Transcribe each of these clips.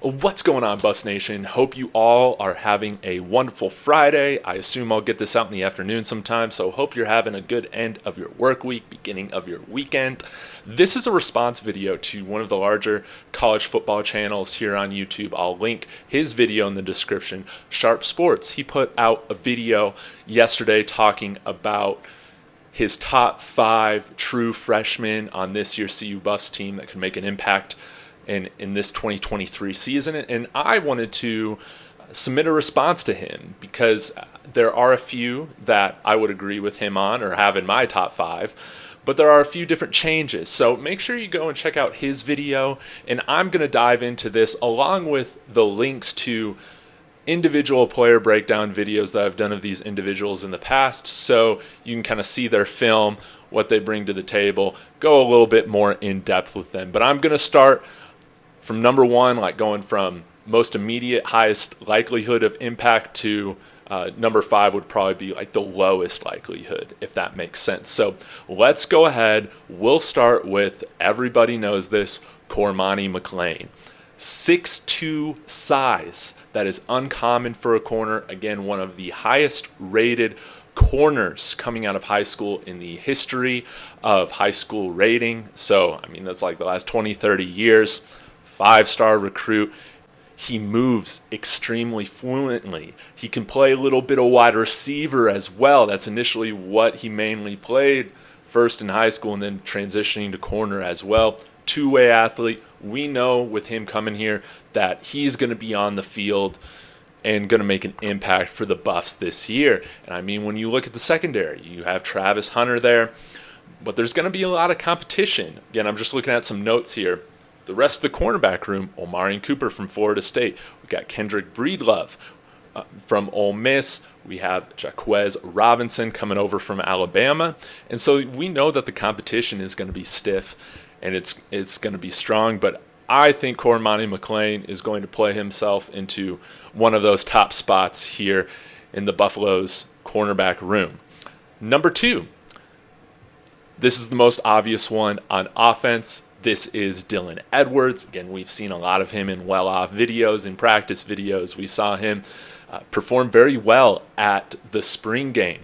What's going on, Buffs Nation? Hope you all are having a wonderful Friday. I assume I'll get this out in the afternoon sometime, so hope you're having a good end of your work week, beginning of your weekend. This is a response video to one of the larger college football channels here on YouTube. I'll link his video in the description, Sharpe Sports. He put out a video yesterday talking about his top 5 true freshmen on this year's CU Buffs team that could make an impact in this 2023 season, and I wanted to submit a response to him because there are a few that I would agree with him on or have in my top 5, but there are a few different changes. So make sure you go and check out his video, and I'm going to dive into this along with the links to individual player breakdown videos that I've done of these individuals in the past, so you can kind of see their film, what they bring to the table, go a little bit more in depth with them. But I'm going to start from number 1, like going from most immediate, highest likelihood of impact to number 5 would probably be like the lowest likelihood, if that makes sense. So let's go ahead. We'll start with, everybody knows this, Cormani McLean. 6'2" size. That is uncommon for a corner. Again, one of the highest rated corners coming out of high school in the history of high school rating. So, I mean, that's like the last 20, 30 years. 5-star recruit. He moves extremely fluently. He can play a little bit of wide receiver as well. That's initially what he mainly played, first in high school and then transitioning to corner as well. Two-way athlete. We know with him coming here that he's going to be on the field and going to make an impact for the Buffs this year. And I mean, when you look at the secondary, you have Travis Hunter there, but there's going to be a lot of competition. Again, I'm just looking at some notes here. The rest of the cornerback room, Omarion Cooper from Florida State. We've got Kendrick Breedlove from Ole Miss. We have Jaquez Robinson coming over from Alabama. And so we know that the competition is going to be stiff and it's going to be strong. But I think Cormani McLean is going to play himself into one of those top spots here in the Buffalo's cornerback room. Number 2, this is the most obvious one on offense. This is Dylan Edwards. Again, we've seen a lot of him in well-off videos, in practice videos. We saw him perform very well at the spring game.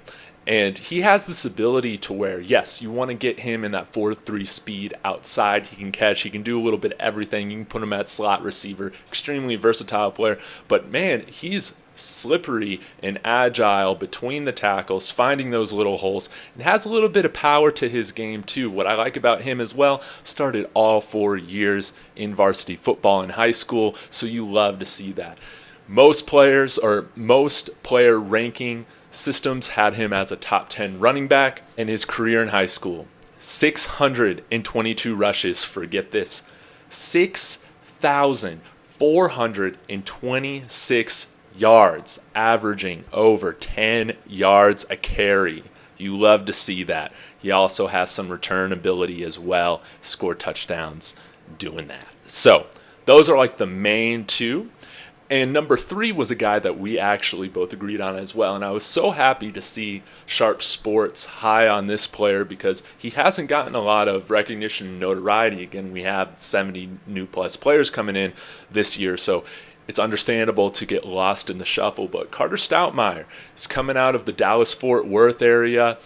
And he has this ability to where, yes, you want to get him in that 4.3 speed outside. He can catch. He can do a little bit of everything. You can put him at slot receiver. Extremely versatile player. But, man, he's slippery and agile between the tackles, finding those little holes, and has a little bit of power to his game too. What I like about him as well, started all 4 years in varsity football in high school, so you love to see that. Most players or most player ranking systems had him as a top 10 running back in his career in high school. 622 rushes, forget this, 6,426 yards, averaging over 10 yards a carry. You love to see that. He also has some return ability as well, score touchdowns doing that. So those are like the main 2. And number 3 was a guy that we actually both agreed on as well. And I was so happy to see Sharpe Sports high on this player because he hasn't gotten a lot of recognition and notoriety. Again, we have 70 new plus players coming in this year, so it's understandable to get lost in the shuffle. But Carter Stoutmeyer is coming out of the Dallas-Fort Worth area.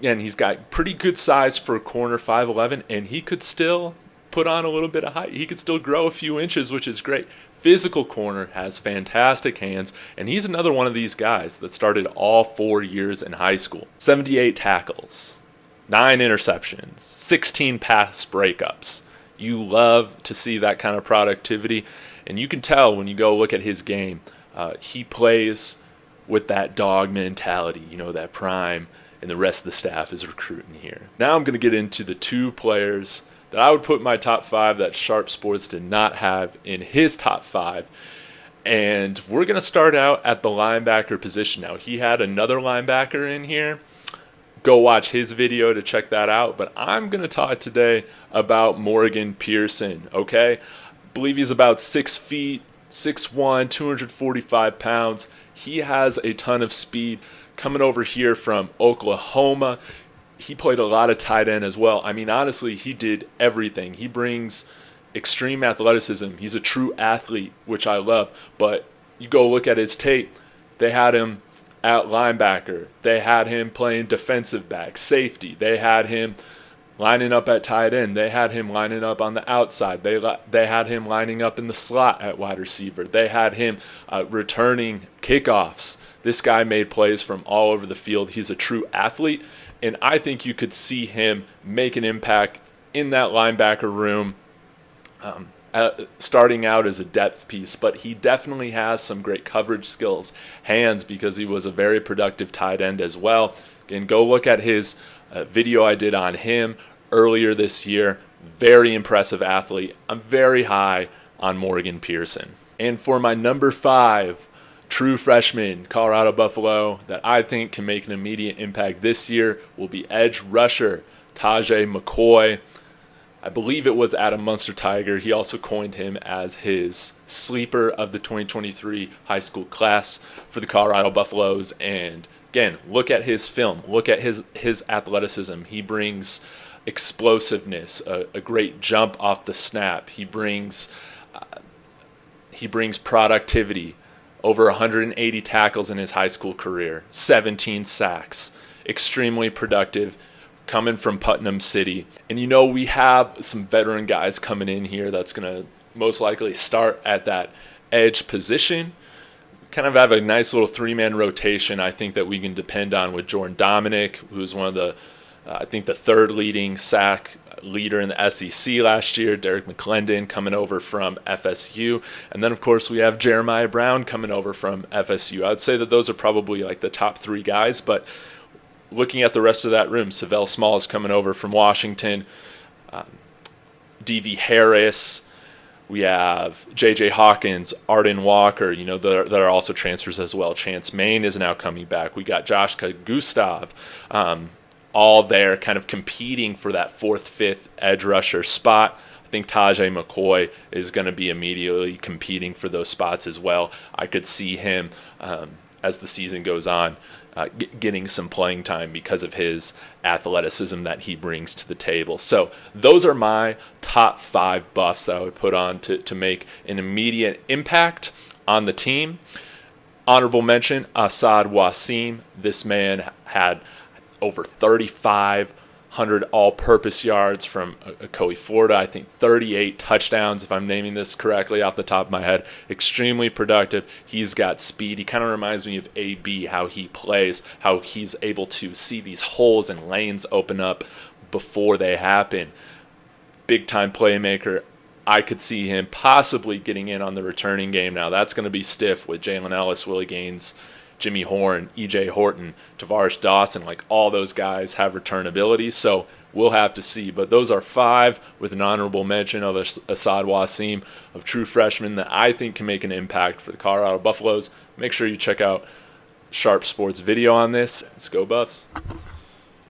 And he's got pretty good size for a corner, 5'11", and he could still put on a little bit of height. He could still grow a few inches, which is great. Physical corner, has fantastic hands, and he's another one of these guys that started all 4 years in high school. 78 tackles, 9 interceptions, 16 pass breakups. You love to see that kind of productivity, and you can tell when you go look at his game, he plays with that dog mentality, that Prime and the rest of the staff is recruiting here. Now I'm going to get into the 2 players that I would put in my top 5 that Sharpe Sports did not have in his top 5. And we're going to start out at the linebacker position. Now, he had another linebacker in here. Go watch his video to check that out. But I'm going to talk today about Morgan Pearson, okay? I believe he's about 6 feet, 6'1", 245 pounds. He has a ton of speed coming over here from Oklahoma. He played a lot of tight end as well. I mean, honestly, he did everything. He brings extreme athleticism. He's a true athlete, which I love. But you go look at his tape, they had him at linebacker. They had him playing defensive back, safety. They had him lining up at tight end. They had him lining up on the outside. They had him lining up in the slot at wide receiver. They had him returning kickoffs. This guy made plays from all over the field. He's a true athlete, and I think you could see him make an impact in that linebacker room, starting out as a depth piece. But he definitely has some great coverage skills, hands, because he was a very productive tight end as well. And go look at his video I did on him earlier this year. Very impressive athlete. I'm very high on Morgan Pearson. And for my number 5 true freshman Colorado Buffalo that I think can make an immediate impact this year will be edge rusher Tajai McCoy. I believe it was Adam Munster Tiger. He also coined him as his sleeper of the 2023 high school class for the Colorado Buffaloes. And again, look at his film. Look at his athleticism. He brings explosiveness, a great jump off the snap. He brings productivity. Over 180 tackles in his high school career, 17 sacks. Extremely productive, coming from Putnam City. And we have some veteran guys coming in here that's going to most likely start at that edge position. Kind of have a nice little 3-man rotation I think that we can depend on with Jordan Dominic, who's one of the, I think the 3rd leading sack leader in the SEC last year. Derek McClendon coming over from FSU. And then, of course, we have Jeremiah Brown coming over from FSU. I would say that those are probably like the top 3 guys, but looking at the rest of that room, Savell Smalls coming over from Washington, D.V. Harris, we have J.J. Hawkins, Arden Walker, that are also transfers as well. Chance Main is now coming back. We got Joshka Gustav, all there kind of competing for that 4th, 5th edge rusher spot. I think Tajai McCoy is going to be immediately competing for those spots as well. I could see him, as the season goes on, getting some playing time because of his athleticism that he brings to the table. So those are my top 5 buffs that I would put on to make an immediate impact on the team. Honorable mention, Asad Wasim. This man had over 3,500 all-purpose yards from Ocoee, Florida. I think 38 touchdowns, if I'm naming this correctly off the top of my head. Extremely productive. He's got speed. He kind of reminds me of AB, how he plays, how he's able to see these holes and lanes open up before they happen. Big-time playmaker. I could see him possibly getting in on the returning game. Now, that's going to be stiff with Jalen Ellis, Willie Gaines, Jimmy Horn, E.J. Horton, Tavares Dawson, like all those guys have return ability, so we'll have to see. But those are 5 with an honorable mention of Asad Wasim, of true freshmen that I think can make an impact for the Colorado Buffaloes. Make sure you check out Sharpe Sports video on this. Let's go Buffs.